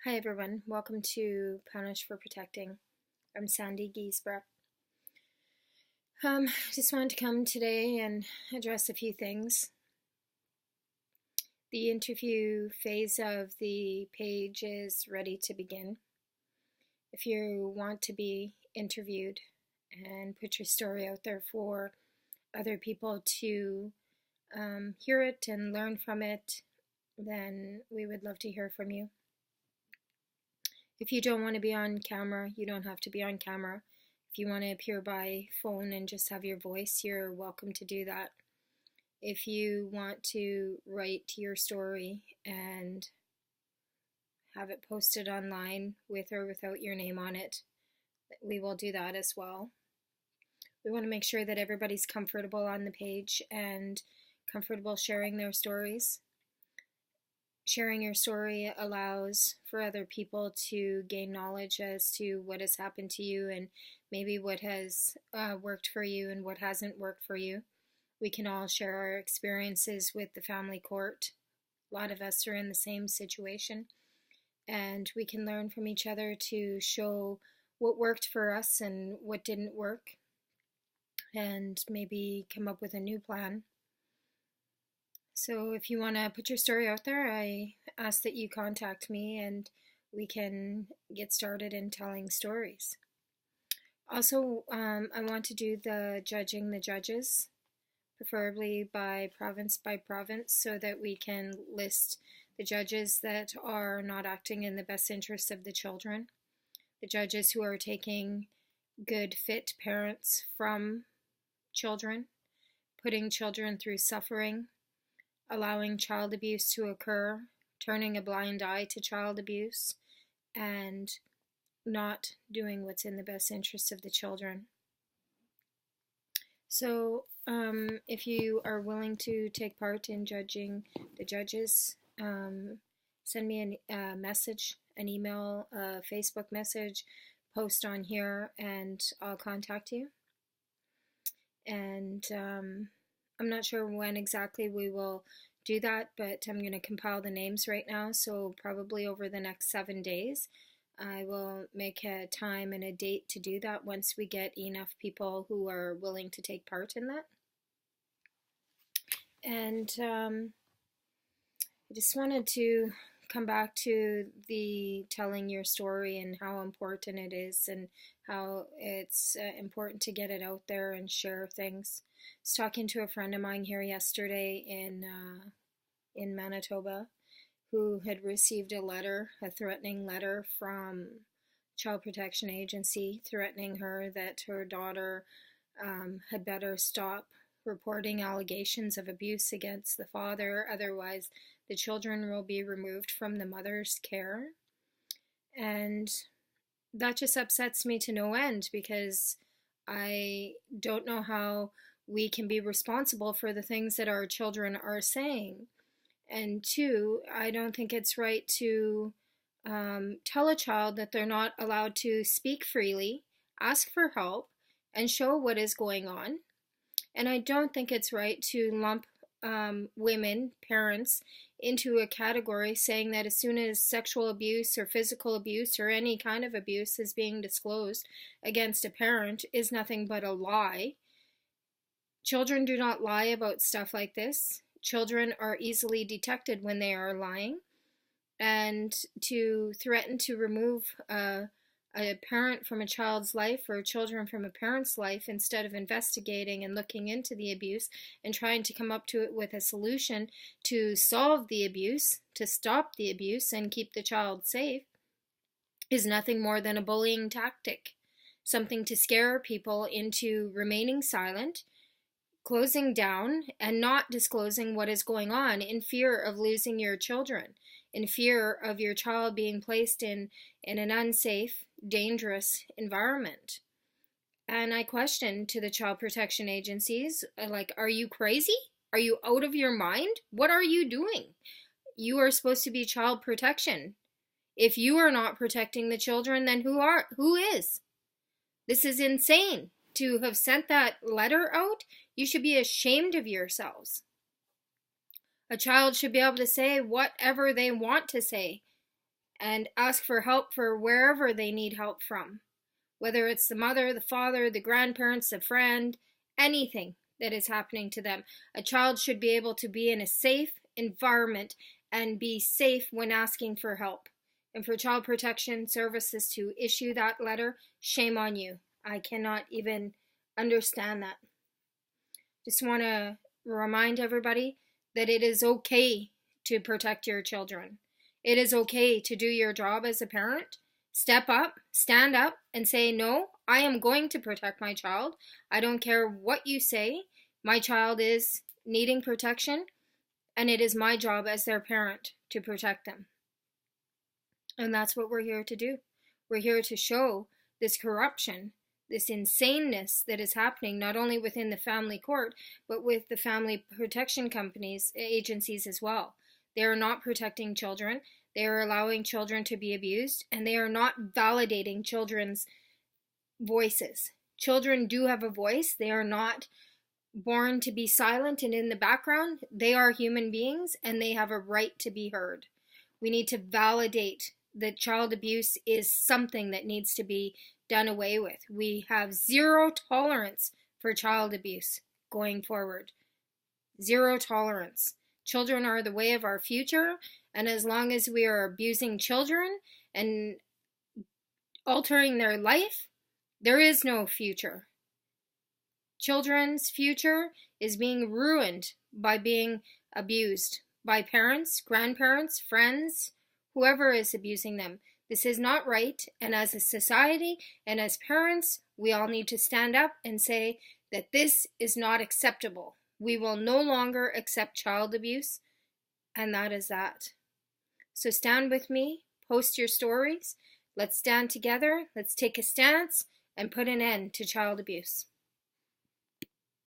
Hi everyone, welcome to Punished for Protecting. I'm Sandy Giesbrecht. Just wanted to come today and address a few things. The interview phase of the page is ready to begin. If you want to be interviewed and put your story out there for other people to hear it and learn from it, then we would love to hear from you. If you don't want to be on camera, you don't have to be on camera. If you want to appear by phone and just have your voice, you're welcome to do that. If you want to write your story and have it posted online with or without your name on it, we will do that as well. We want to make sure that everybody's comfortable on the page and comfortable sharing their stories. Sharing your story allows for other people to gain knowledge as to what has happened to you and maybe what has worked for you and what hasn't worked for you. We can all share our experiences with the family court. A lot of us are in the same situation, and we can learn from each other to show what worked for us and what didn't work, and maybe come up with a new plan. So if you want to put your story out there, I ask that you contact me and we can get started in telling stories. Also, I want to do the judging the judges, preferably by province, so that we can list the judges that are not acting in the best interests of the children, the judges who are taking good, fit parents from children, putting children through suffering, allowing child abuse to occur, turning a blind eye to child abuse, and not doing what's in the best interest of the children. So if you are willing to take part in judging the judges, send me a message, an email, a Facebook message, post on here, and I'll contact you. And I'm not sure when exactly we will do that, but I'm going to compile the names right now, so probably over the next 7 days I will make a time and a date to do that once we get enough people who are willing to take part in that. And I just wanted to come back to the telling your story and how important it is and how it's important to get it out there and share things. I was talking to a friend of mine here yesterday in Manitoba who had received a threatening letter from Child Protection Agency threatening her that her daughter had better stop reporting allegations of abuse against the father, otherwise the children will be removed from the mother's care. And that just upsets me to no end, because I don't know how we can be responsible for the things that our children are saying. And two, I don't think it's right to tell a child that they're not allowed to speak freely, ask for help, and show what is going on. And I don't think it's right to lump women, parents, into a category saying that as soon as sexual abuse or physical abuse or any kind of abuse is being disclosed against a parent is nothing but a lie. Children do not lie about stuff like this. Children are easily detected when they are lying. And to threaten to remove a parent from a child's life or children from a parent's life instead of investigating and looking into the abuse and trying to come up to it with a solution to solve the abuse, to stop the abuse and keep the child safe, is nothing more than a bullying tactic. Something to scare people into remaining silent, closing down, and not disclosing what is going on in fear of losing your children, in fear of your child being placed in an unsafe, dangerous environment. And I question to the child protection agencies, like, are you crazy? Are you out of your mind? What are you doing? You are supposed to be child protection. If you are not protecting the children, then who is? This is insane. To have sent that letter out, you should be ashamed of yourselves. A child should be able to say whatever they want to say. and ask for help for wherever they need help from, whether it's the mother, the father, the grandparents, a friend, anything that is happening to them. A child should be able to be in a safe environment and be safe when asking for help. And for Child Protection Services to issue that letter, shame on you. I cannot even understand that. Just want to remind everybody that it is okay to protect your children. It is okay to do your job as a parent. Step up, stand up, and say, no, I am going to protect my child. I don't care what you say. My child is needing protection, and it is my job as their parent to protect them. And that's what we're here to do. We're here to show this corruption, this insaneness that is happening not only within the family court, but with the family protection companies, agencies as well. They are not protecting children. They are allowing children to be abused, and they are not validating children's voices. Children do have a voice. They are not born to be silent and in the background. They are human beings, and they have a right to be heard. We need to validate that child abuse is something that needs to be done away with. We have zero tolerance for child abuse going forward. Zero tolerance. Children are the way of our future, and as long as we are abusing children and altering their life, there is no future. Children's future is being ruined by being abused by parents, grandparents, friends, whoever is abusing them. This is not right, and as a society and as parents, we all need to stand up and say that this is not acceptable. We will no longer accept child abuse, and that is that. So stand with me, post your stories, let's stand together, let's take a stance, and put an end to child abuse.